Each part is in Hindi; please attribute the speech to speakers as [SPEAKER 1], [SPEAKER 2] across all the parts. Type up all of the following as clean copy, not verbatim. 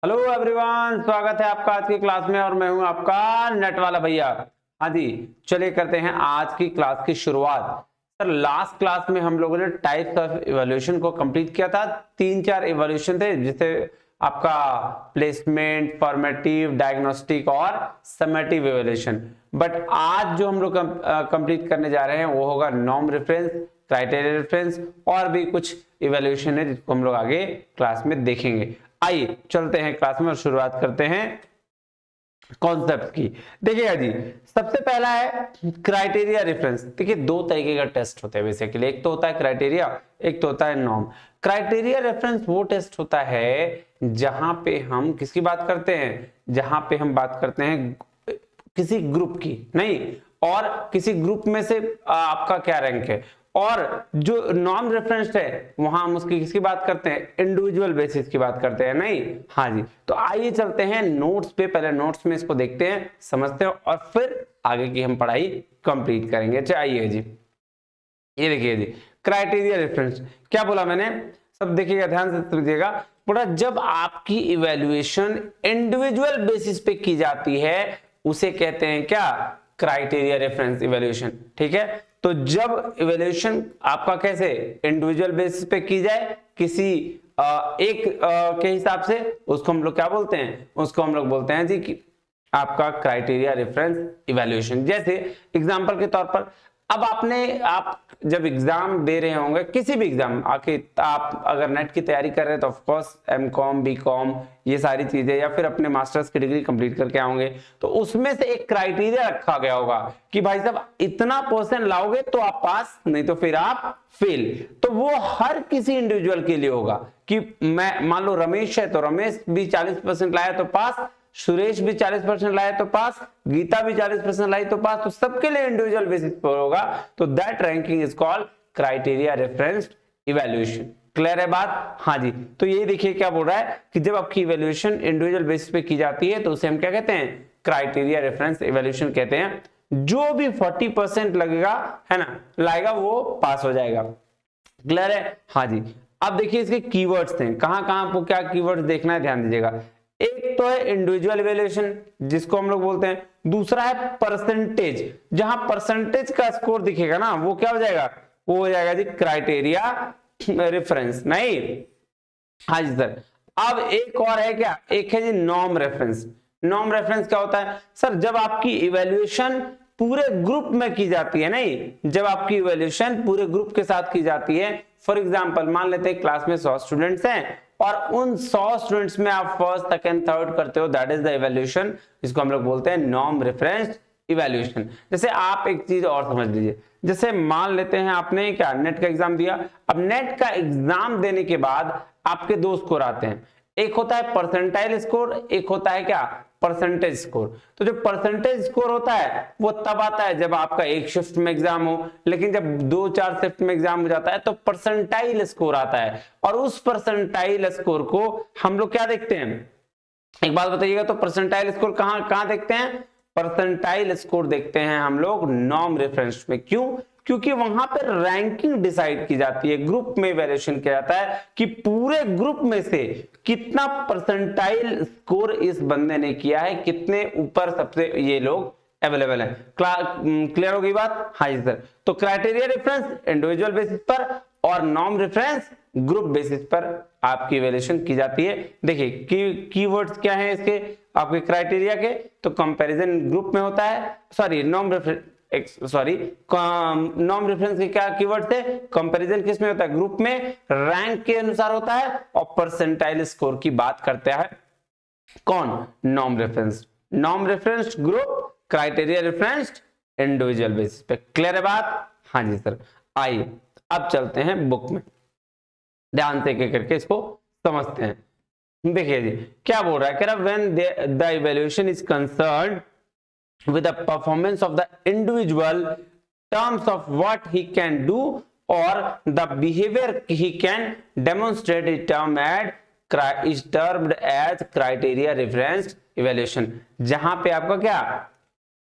[SPEAKER 1] हेलो एवरीवन, स्वागत है आपका आज की क्लास में और मैं हूं आपका नेट वाला भैया। हाँ जी, चलिए करते हैं आज की क्लास की शुरुआत। सर लास्ट क्लास में हम लोगों ने टाइप्स ऑफ इवैल्यूएशन को कंप्लीट किया था। 3-4 इवैल्यूएशन थे, जिसे आपका प्लेसमेंट, फॉर्मेटिव, डायग्नोस्टिक और समेटिव इवैल्यूएशन। बट आज जो हम लोग कंप्लीट करने जा रहे हैं वो होगा नॉर्म रेफरेंस, क्राइटेरिया रेफरेंस और भी कुछ इवैल्यूएशन है जिसको हम लोग आगे क्लास में देखेंगे। आइए चलते हैं क्लास में और शुरुआत करते हैं कॉन्सेप्ट की। देखिएगा जी, सबसे पहला है क्राइटेरिया रेफरेंस। देखिए दो तरीके का टेस्ट होता है बेसिकली, एक तो होता है क्राइटेरिया, एक तो होता है नॉर्म। क्राइटेरिया रेफरेंस वो टेस्ट होता है जहां पे हम किसकी बात करते हैं, जहां पे हम बात करते हैं किसी ग्रुप की, नहीं, और किसी ग्रुप में से आपका क्या रैंक है। और जो नॉर्म रेफरेंस है वहां हम उसकी किसकी बात करते हैं, इंडिविजुअल बेसिस की बात करते हैं, नहीं। हाँ जी, तो आइए चलते हैं नोट्स पे। पहले नोट्स में इसको देखते हैं, समझते हैं और फिर आगे की हम पढ़ाई कंप्लीट करेंगे। अच्छा आइए जी, ये देखिए जी, क्राइटेरिया रेफरेंस क्या बोला मैंने, सब देखिएगा, ध्यान से समझिएगा। बोला जब आपकी इवैल्यूएशन इंडिविजुअल बेसिस पे की जाती है उसे कहते हैं क्या, क्राइटेरिया रेफरेंस इवैल्यूएशन। ठीक है, तो जब इवैल्यूएशन आपका कैसे इंडिविजुअल बेसिस पे की जाए किसी एक के हिसाब से, उसको हम लोग क्या बोलते हैं, उसको हम लोग बोलते हैं जी कि आपका क्राइटेरिया रेफरेंस इवैल्यूएशन। जैसे एग्जांपल के तौर पर, अब आप जब एग्जाम दे रहे होंगे, किसी भी एग्जाम आके, आप अगर नेट की तैयारी कर रहे हैं तो ऑफ कोर्स एमकॉम, बीकॉम, ये सारी चीजें, या फिर अपने मास्टर्स की डिग्री कंप्लीट करके आओगे तो उसमें से एक क्राइटेरिया रखा गया होगा कि भाई साहब इतना परसेंट लाओगे तो आप पास, नहीं तो फिर आप फेल। तो वो हर किसी इंडिविजुअल के लिए होगा कि मैं मान लो रमेश है तो रमेश भी 40% लाया तो पास, सुरेश भी 40% लाए तो पास, गीता भी 40% लाई तो पास, तो सबके लिए इंडिविजुअल बेसिस पर होगा। तो that ranking is called criteria referenced evaluation. Clear है बात? हाँ जी, तो ये देखिए क्या बोल रहा है कि जब आपकी इवैल्यूएशन इंडिविजुअल बेसिस पे की जाती है तो उसे हम क्या कहते हैं, क्राइटेरिया रेफरेंस इवैल्यूएशन कहते हैं। जो भी 40% लगेगा, है ना, लाएगा वो पास हो जाएगा। क्लियर है? हाँ जी। अब देखिए इसके कीवर्ड्स हैं, कहां कहां आपको क्या कीवर्ड्स देखना है, ध्यान दीजिएगा। एक तो है इंडिविजुअल इवैल्यूएशन जिसको हम लोग बोलते हैं, दूसरा है परसेंटेज। जहां परसेंटेज का स्कोर दिखेगा ना वो क्या हो जाएगा, वो हो जाएगा जी क्राइटेरिया रेफरेंस, नहीं। हाँ जी सर। अब एक और है क्या, एक है जी नॉर्म रेफरेंस। नॉर्म रेफरेंस क्या होता है सर, जब आपकी इवैल्यूएशन पूरे ग्रुप में की जाती है, नहीं, जब आपकी इवैल्यूएशन पूरे ग्रुप के साथ की जाती है। फॉर एग्जांपल मान लेते हैं क्लास में 100 स्टूडेंट्स हैं और उन 100 स्टूडेंट्स में आप फर्स्ट, सेकंड, थर्ड करते हो, दैट इज द इवैल्यूएशन, जिसको हम लोग बोलते हैं नॉर्म रेफरेंस इवैल्यूएशन। जैसे आप एक चीज और समझ लीजिए, जैसे मान लेते हैं आपने क्या नेट का एग्जाम दिया। अब नेट का एग्जाम देने के बाद आपके दो स्कोर आते हैं, एक होता है परसेंटाइल स्कोर, एक होता है क्या, परसेंटेज स्कोर। तो जो परसेंटेज स्कोर होता है वो तब आता है जब आपका एक शिफ्ट में एग्जाम हो, लेकिन जब 2-4 शिफ्ट में एग्जाम हो जाता है तो परसेंटाइल स्कोर आता है। और उस परसेंटाइल स्कोर को हम लोग क्या देखते हैं, एक बात बताइएगा, तो परसेंटाइल स्कोर कहां कहां देखते हैं, परसेंटाइल स्कोर देखते हैं हम लोग नॉर्म रेफरेंस में। क्यों? क्योंकि वहां पर रैंकिंग डिसाइड की जाती है, ग्रुप में वैल्यूएशन किया जाता है कि पूरे ग्रुप में से कितना परसेंटाइल स्कोर इस बंदे ने किया है, कितने ऊपर सबसे ये लोग अवेलेबल है। क्लियर हो गई बात? हाँ जी सर। तो क्राइटेरिया रेफरेंस इंडिविजुअल बेसिस पर और नॉर्म रेफरेंस ग्रुप बेसिस पर आपकी इवैल्यूएशन की जाती है। देखिए कीवर्ड्स क्या हैं इसके आपके क्राइटेरिया के, तो कंपैरिजन ग्रुप में होता है, सॉरी नॉर्म रेफरेंस के क्या कीवर्ड्स है, कंपैरिजन किस में होता है, ग्रुप में, रैंक के अनुसार होता है और परसेंटाइल स्कोर की बात करता है कौन, norm reference. Norm reference group, criteria reference individual basis पे। क्लियर है बात? हाँ जी सर। आइए अब चलते हैं बुक में, ध्यान से करके इसको समझते हैं। देखिए जी क्या बोल रहा है, कह रहा when the evaluation is concerned with the performance of the individual, terms of what he can do or the behavior he can demonstrate is termed as criteria reference evaluation। जहां पे आपका क्या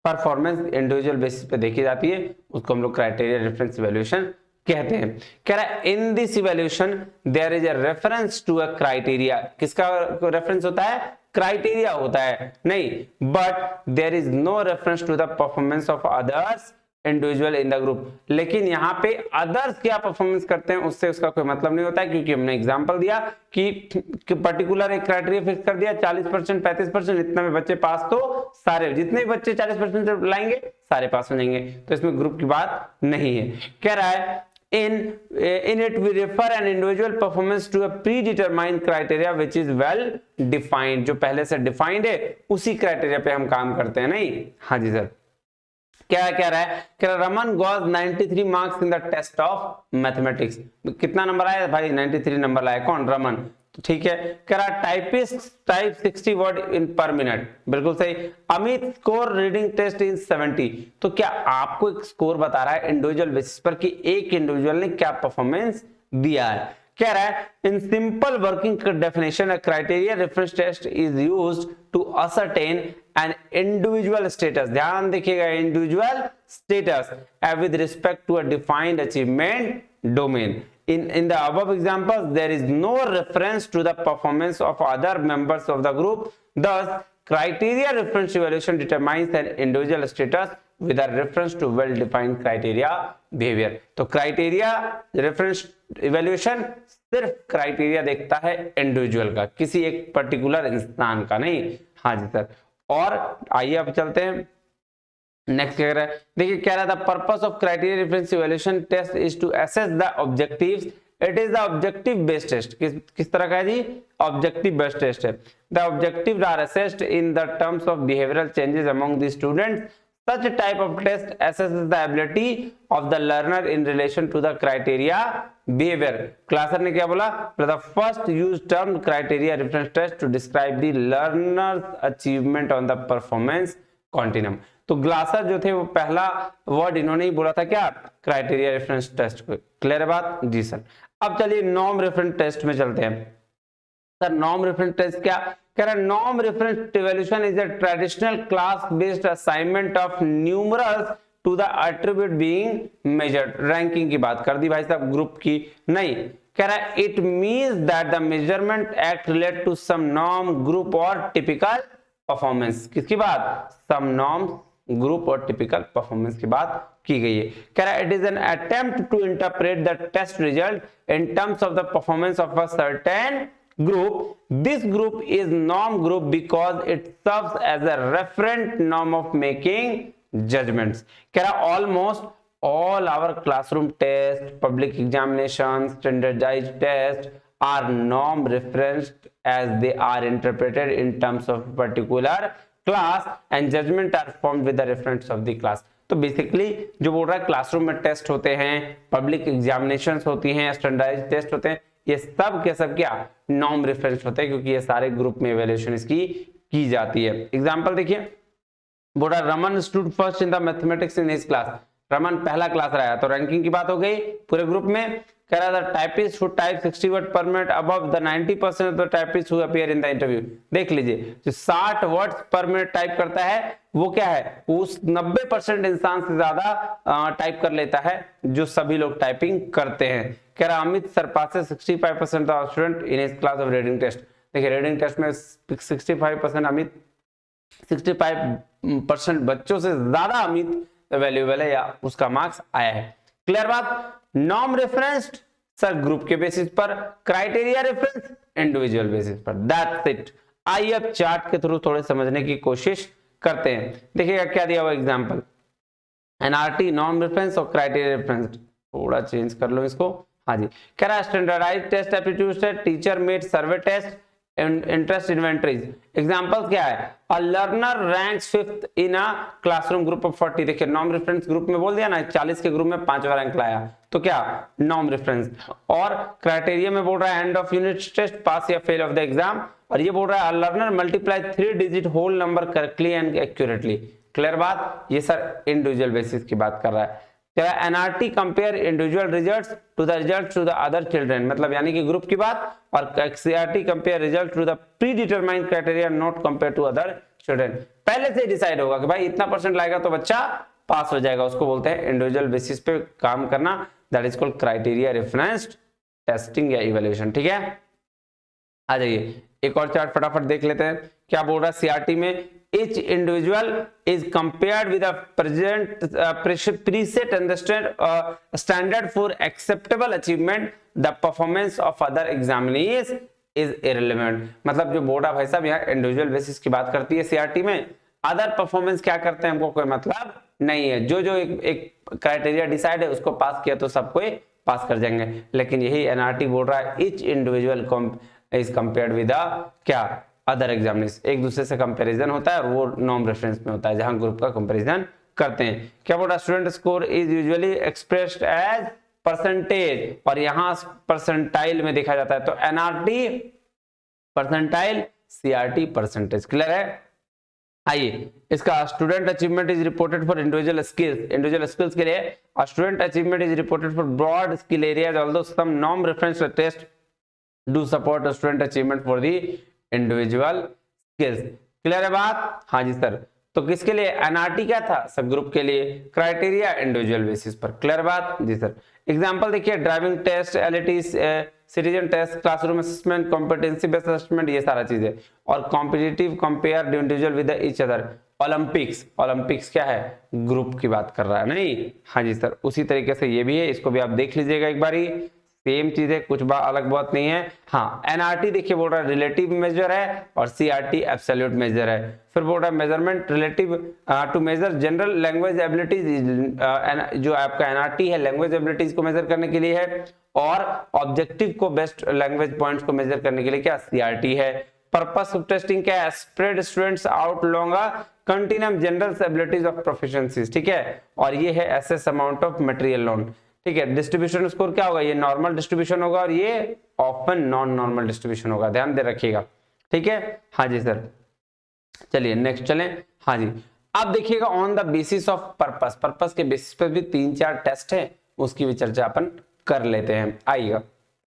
[SPEAKER 1] परफॉर्मेंस इंडिविजुअल बेसिस पे देखी जाती है उसको हम लोग क्राइटेरिया रेफरेंस इवैल्यूएशन कहते हैं। कह रहा है in this evaluation there is a reference to a criteria. किसका रेफरेंस होता है? क्राइटेरिया होता है, नहीं, but there is no reference to the performance of others individual in the group. लेकिन यहाँ पे अदर्स क्या परफॉर्मेंस करते हैं उससे उसका कोई मतलब नहीं होता है, क्योंकि हमने एग्जांपल दिया कि पर्टिकुलर एक क्राइटेरिया फिक्स कर दिया 40% 35%, इतना में बच्चे पास तो सारे, जितने बच्चे 40% लाएंगे सारे पास हो जाएंगे, तो इसमें ग्रुप की बात नहीं है। कह रहा है in it we refer an individual performance to a predetermined criteria which is well defined। जो पहले से डिफाइंड है उसी क्राइटेरिया पे हम काम करते हैं, नहीं? हाँ जी सर। क्या कह रहा है? कह रहा Raman got 93 marks in the test of mathematics. कितना नंबर आया भाई? 93 नंबर लाया। कौन? रमन। तो ठीक है। कह रहा टाइपिस्ट टाइप 60 वर्ड इन पर मिनट। बिल्कुल सही। अमित स्कोर रीडिंग टेस्ट इन 70। तो क्या आपको एक स्कोर बता रहा है इंडिविजुअल बेसिस पर कि एक इंडिविजुअल ने क्या परफॉर्मेंस दिया है। कह रहा है in simple working definition a criteria reference test is used to ascertain an individual status. ध्यान देखिएगा, individual status with respect to a defined achievement domain. In the above examples, there is no reference to the performance of other members of the group. Thus, criteria reference evaluation determines an individual status with a reference to well-defined criteria behavior. तो criteria reference evaluation सिर्फ क्राइटेरिया देखता है इंडिविजुअल का, किसी एक पर्टिकुलर इंसान का नहीं। हाँ जी सर। और आइए अब चलते हैं नेक्स्ट। क्या कह रहा है? देखिए कह रहा था purpose of criteria reference evaluation test is to assess the objectives. It is the objective based test. किस तरह का है जी? ऑब्जेक्टिव बेस्ड टेस्ट है। The objectives are assessed in the terms of behavioural changes among the students. Such type of test assesses the ability of the learner in relation to the criteria behavior. क्लासर ने क्या बोला? The first used term criteria reference test to describe the learner's achievement on the performance continuum. तो ग्लासर जो थे वो पहला वर्ड इन्होंने ही बोला था, क्या? क्राइटेरिया रेफरेंस टेस्ट को। क्लियर है बात? जी सर। अब चलिए नॉर्म रेफरेंस टेस्ट में चलते हैं। सर नॉर्म रेफरेंस टेस्ट क्या कह रहा है? Norm reference evaluation is a traditional class based assignment of numerals to the attribute being measured. Ranking की बात कर दी भाई साहब, ग्रुप की नहीं। कह रहा है it means that the measurement act relate to some norm group और टिपिकल परफॉर्मेंस। किसकी बात? सम नॉर्म ग्रुप और टिपिकल परफॉर्मेंस की बात की गई है। कह रहा है it is an attempt to interpret the test result in terms of the performance of a certain group. This group is norm group because it serves as a reference norm of making judgments. कह रहा almost all our classroom tests, public examinations, standardized tests are norm referenced as they are interpreted in terms of particular class and judgment are formed with the reference of the class. तो बेसिकली जो बोल रहा है क्लासरूम में टेस्ट होते हैं, पब्लिक एग्जामिनेशंस होती हैं, स्टैंडर्डाइज्ड टेस्ट होते हैं, ये सब के सब क्या? नॉर्म रेफरेंस होते हैं, क्योंकि ये सारे ग्रुप में इवैल्यूएशन इसकी की जाती है। एग्जांपल देखिए, बोल रहा Raman stood first in the mathematics in his class. Raman पहला क्लास रहा, तो रैंकिंग की बात हो गई पूरे ग्रुप में। कह रहा था टाइपिस्ट हु टाइप 60 वर्ड पर minute above the 90% of the typist who appear in the interview. देख लीजिए, जो 60 वर्ड्स पर मिनट टाइप करता है वो क्या है? उस 90% इंसान से ज्यादा टाइप कर लेता है जो सभी लोग टाइपिंग करते हैं। कह रहा Amit surpasses 65% of student in his class of reading test. देखिए रीडिंग टेस्ट में 65% अमित, 65% बच्चों से ज्यादा अमित वैल्यूएबल है या उसका मार्क्स आया है। क्लियर बात? नॉर्म रेफरेंस्ड सर ग्रुप के बेसिस पर, क्राइटेरिया रेफरेंस इंडिविजुअल बेसिस पर। That's it. आइए अब चार्ट के थ्रू थोड़े समझने की कोशिश करते हैं। देखिएगा क्या दिया हुआ एग्जांपल, एनआरटी नॉर्म रेफरेंस और क्राइटेरिया रेफरेंस। थोड़ा चेंज कर लो इसको। हाँ जी, कह रहा है standardised test, aptitude test, teacher made survey test, interest inventories. Examples क्या है? A learner ranks 5th in a classroom group of 40। देखिए नॉर्म रेफरेंस ग्रुप में बोल दिया ना, 40 के ग्रुप में 5वां रैंक लाया, तो क्या? Norm reference. और क्राइटेरिया में बोल रहा है एंड ऑफ यूनिट टेस्ट, पास या फेल ऑफ द एग्जाम। और ये बोल रहा है a learner multiply 3 digit whole number correctly and accurately. Clear बात? ये सर इंडिविजुअल बेसिस की बात कर रहा है। NRT compare individual results to the results to the other children, मतलब यानी कि ग्रुप की बात। और CRT compare result to the predetermined criteria not compare to other children. पहले से डिसाइड होगा कि भाई इतना परसेंट लाएगा तो बच्चा पास हो जाएगा, उसको बोलते हैं इंडिविजुअल बेसिस पे काम करना। That is called criteria referenced testing या इवैल्यूएशन। ठीक है, आ जाइए एक और चार्ट फटाफट देख लेते हैं। क्या बोल रहा है सीआरटी में, each individual is compared with a present preset and the standard for acceptable achievement. The performance of other examinees is irrelevant। मतलब जो बोर्ड है भाई साहब यहाँ इंडिविजुअल बेसिस की बात करती है सीआरटी में, अदर परफॉर्मेंस क्या करते हैं हमको कोई मतलब नहीं है। जो जो एक क्राइटेरिया डिसाइड है उसको पास किया तो सब कोई पास कर जाएंगे। लेकिन यही एनआरटी बोल रहा है each individual is compared with the क्या अदर एग्जामिनेशन, एक दूसरे से कंपैरिजन होता है और वो नॉर्म रेफरेंस में होता है जहां ग्रुप का कंपैरिजन करते हैं। क्या बोल रहा है, student score is usually expressed as percentage, और यहां परसेंटाइल में देखा जाता है। तो NRT percentile, CRT percentage. Clear है? आइए इसका student achievement is reported for individual skills. Individual skills के लिए student achievement is reported for broad skill areas, although some norm reference test do support student achievement for the individual skills. Clear है बात? हाँ जी सर। तो किसके लिए एनआरटी क्या था? सब ग्रुप के लिए, क्राइटेरिया इंडिविजुअल बेसिस पर। क्लियर बात? जी सर। एग्जांपल देखिए, driving test, LET, citizen test, classroom assessment, competency based assessment, ये सारा चीजें। और competitive compare individual with each other. Olympics, Olympics क्या है? ग्रुप की बात कर रहा है नहीं? हाँ जी सर। उसी तरीके से ये भी है, इसको भी आप देख लीजिएगा एक बारी, सेम चीज है, कुछ अलग बात नहीं है। हाँ, एनआरटी देखिए बोल रहा है रिलेटिव मेजर है और सीआरटी एब्सोल्यूट मेजर है। फिर बोल रहा है measurement relative to major general language abilities, जो आपका एनआरटी है लैंग्वेज एबिलिटीज को मेजर करने के लिए है, और ऑब्जेक्टिव को बेस्ट लैंग्वेज पॉइंट्स को मेजर करने के लिए क्या? सीआरटी है। पर्पस ऑफ टेस्टिंग क्या है? Spread students out long continuum general abilities of proficiencies. ठीक है, और ये है assess amount of material loan. ठीक है, डिस्ट्रीब्यूशन स्कोर क्या होगा? ये नॉर्मल डिस्ट्रीब्यूशन होगा और ये ऑफन नॉन नॉर्मल डिस्ट्रीब्यूशन होगा, ध्यान दे रखिएगा। ठीक है, हाँ जी सर। चलिए नेक्स्ट चलें। हाँ जी, अब देखिएगा on the basis of purpose, purpose के बेसिस पर भी 3-4 टेस्ट है, उसकी भी चर्चा अपन कर लेते हैं। आइएगा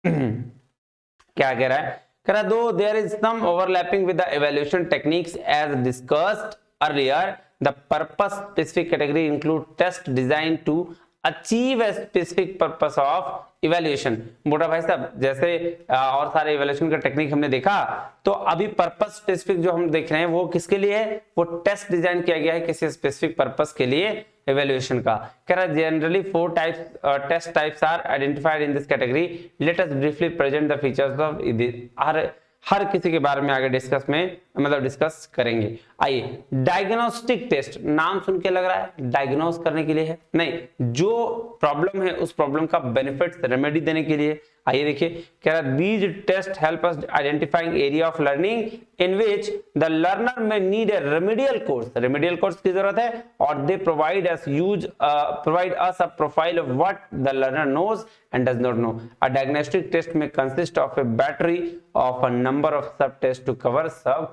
[SPEAKER 1] क्या कह रहा है? कह रहा though there is some overlapping with the evaluation techniques as discussed earlier, the purpose specific category include test design to achieve a specific purpose of evaluation. मोटा भाई साहब जैसे और सारे इवैल्यूएशन का टेक्निक हमने देखा, तो अभी पर्पस स्पेसिफिक जो हम देख रहे हैं वो किसके लिए है? वो टेस्ट डिजाइन किया गया है किसी स्पेसिफिक पर्पस के लिए इवैल्यूएशन का। कह रहा है generally 4 types test types are identified in this category, let us briefly present the features of हर किसी के बारे में आगे डिस्कस करेंगे। आइए, डायग्नोस्टिक टेस्ट, नाम सुन के लग रहा है डायग्नोस करने के लिए है, नहीं, जो प्रॉब्लम है उस प्रॉब्लम का बेनिफिट रेमेडी देने के लिए। आइए देखिए, कह रहा है these test help us identifying area of learning in which the learner में नीड ए रेमेडियल कोर्स की जरूरत है, और they provide us a profile of what the learner knows and does not know. A diagnostic test may consist of a battery of a number of sub tests to cover sub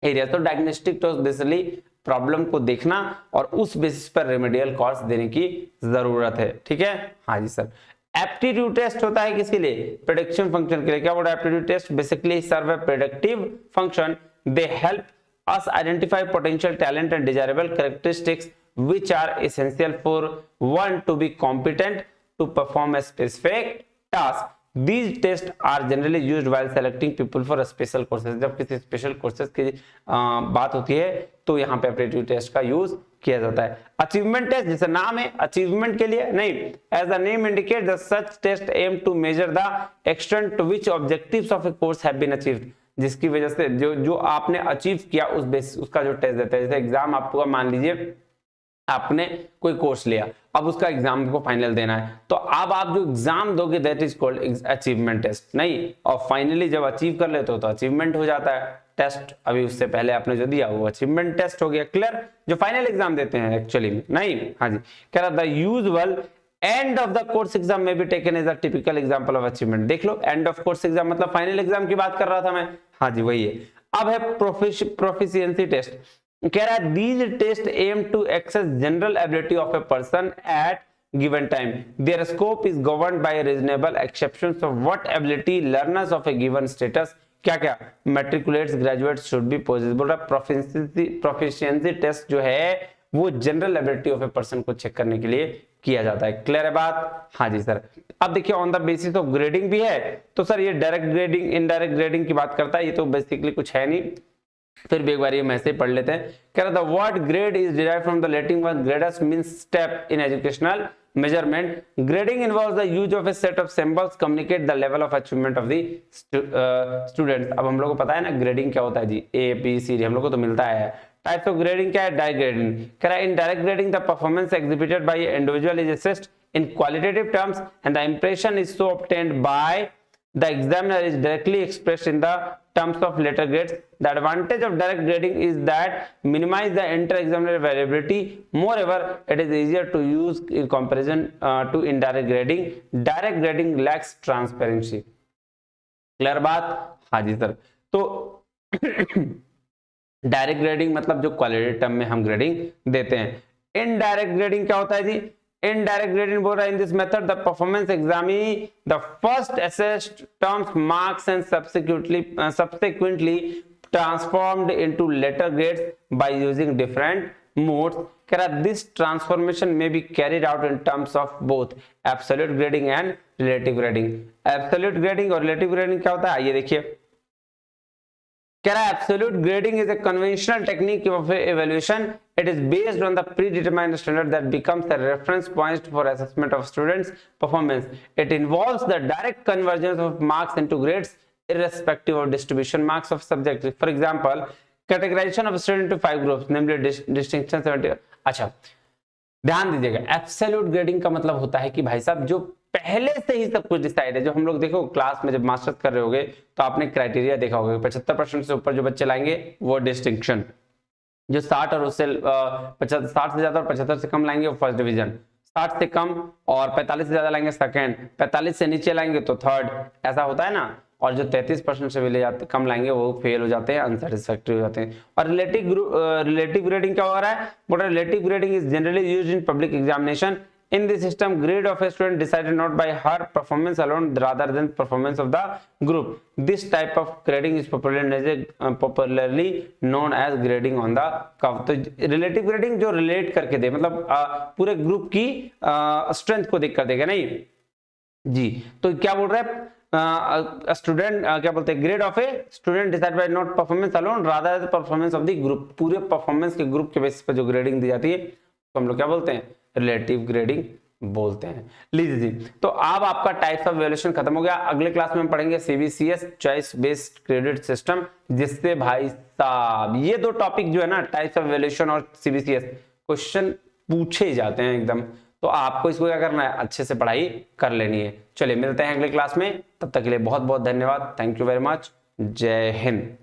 [SPEAKER 1] area. तो diagnostic test बेसिकली प्रॉब्लम को देखना और उस बेसिस पर रेमेडियल कोर्स देने की जरूरत है। ठीक है, हाँ जी सर। एप्टीट्यूड टेस्ट होता है किसके लिए? प्रेडिक्शन फंक्शन के लिए। क्या बोला? Aptitude test basically serve a predictive function, they help us identify potential talent and desirable characteristics which are essential for one to be competent to perform a specific task. These tests are generally used while selecting people for a special courses. जब किसी स्पेशल कोर्सेज की बात होती है तो यहाँ पे एप्टीट्यूड टेस्ट का यूज किया जाता है। अचीवमेंट टेस्ट, जैसे नाम है अचीवमेंट के लिए नहीं, as the name indicate the such test aim to measure the extent to which objectives of a course have been achieved, जिसकी वजह से जो आपने अचीव किया उस बेस उसका जो टेस्ट देता है। जैसे एग्जाम आपको मान लीजिए आपने कोई कोर्स लिया, अब उसका एग्जाम को फाइनल देना है, तो अब आप जो एग्जाम दोगे that is called achievement test, नहीं, और फाइनली जब अचीव कर लेते हो तो अचीवमेंट हो जाता है। टेस्ट अभी उससे पहले आपने जो दिया वो अचीवमेंट टेस्ट हो गया। क्लियर? जो फाइनल एग्जाम देते हैं एक्चुअली में, नहीं, हाँ जी। कह रहा the usual end of the course exam में भी taken as a typical example of achievement. देख लो, एंड ऑफ कोर्स एग्जाम मतलब फाइनल एग्जाम की बात कर रहा था मैं, हाँ जी वही है। अब है प्रोफिशिएंसी टेस्ट। कह रहा है these test aim to access general ability of a person at given time. Their scope is governed by reasonable exceptions of what ability learners of a given status क्या matriculates graduates should be possessed। बोल रहा प्रोफिशिएंसी टेस्ट जो है वो general ability of a person को चेक करने के लिए किया जाता है। क्लियर है बात? हाँ जी सर। अब देखिए on the basis of grading भी है, तो सर ये डायरेक्ट ग्रेडिंग इनडायरेक्ट ग्रेडिंग की बात करता है, ये तो बेसिकली कुछ है नहीं, फिर भी एक बार ये मैसेज पढ़ लेते हैं। कह रहा the word grade is derived from the Latin word gradus means step in educational measurement. Grading involves the use of a set of symbols communicate the level of achievement of the students. अब हम लोग को पता है ना ग्रेडिंग क्या होता है जी, ए बी सी डी हम लोग को तो मिलता है। टाइप्स ऑफ ग्रेडिंग क्या है? Direct grading. कह रहा है in direct grading the performance exhibited by individual is assessed in qualitative terms and the impression is so obtained by the examiner is directly expressed in the terms of letter grades. The advantage of direct grading is that minimize the inter-examiner variability. Moreover, it is easier to use in comparison to indirect grading. Direct grading lacks transparency. Clear बात? हाँ जी सर। तो डायरेक्ट ग्रेडिंग मतलब जो क्वालिटेटिव टर्म में हम ग्रेडिंग देते हैं। इनडायरेक्ट ग्रेडिंग क्या होता है जी? Indirect grading बोल रहा है in this method the performance examine the first assessed terms marks and subsequently transformed into letter grades by using different modes. कह रहा this transformation may be carried out in terms of both absolute grading and relative grading. Absolute grading और relative grading क्या होता है आइए देखिए। कह रहा है absolute grading is a conventional technique of evaluation. It is based on the predetermined standard that becomes the reference point for assessment of students' performance. It involves the direct convergence of marks into grades irrespective of distribution marks of subjects. For example, categorization of students into 5 groups, namely distinction 70. अच्छा ध्यान दीजिएगा, एब्सोल्यूट ग्रेडिंग का मतलब होता है कि भाई साहब जो पहले से ही सब कुछ डिसाइड है, जो हम लोग देखो क्लास में जब मास्टर्स कर रहे होगे तो आपने क्राइटेरिया देखा होगा 75% से ऊपर जो बच्चे लाएंगे वो डिस्टिंक्शन, जो 60 और उससे 60 से ज्यादा और 75 से कम लाएंगे वो फर्स्ट डिवीजन, 60 से कम और 45 से ज्यादा लाएंगे सेकंड, 45 से नीचे लाएंगे तो थर्ड, ऐसा होता है ना। और जो 33% से भी ले जाते कम लाएंगे वो फेल हो जाते हैं, अनसेटिस्फैक्टरी हो जाते हैं। और रिलेटिव ग्रेडिंग क्या हो रहा है? बोल रहा है relative grading is generally used in public examination. In this system, grade of a student decided not by her performance alone rather than performance of the group. This type of grading is popularly known as grading on the curve. तो relative grading जो relate करके दे, मतलब पूरे ग्रुप की स्ट्रेंथ को देख कर देगा नहीं जी। तो क्या बोल रहा है स्टूडेंट क्या बोलते हैं? Grade of a student decide by not performance alone rather than performance of the group. पूरे परफॉर्मेंस के ग्रुप के बेसिस पर जो ग्रेडिंग दी जाती है तो हम लोग क्या बोलते हैं? रिलेटिव ग्रेडिंग बोलते हैं। लीजिए जी, तो अब आपका टाइप्स ऑफ वैल्यूएशन खत्म हो गया। अगले क्लास में हम पढ़ेंगे CBCS choice based credit system, जिससे भाई साहब ये दो टॉपिक जो है ना टाइप्स ऑफ वैल्यूएशन और सीबीसीएस क्वेश्चन पूछे जाते हैं एकदम, तो आपको इसको क्या करना है? अच्छे से पढ़ाई कर लेनी है। चलिए मिलते हैं अगले क्लास में, तब तक के लिए बहुत बहुत धन्यवाद। Thank you very much. जय हिंद।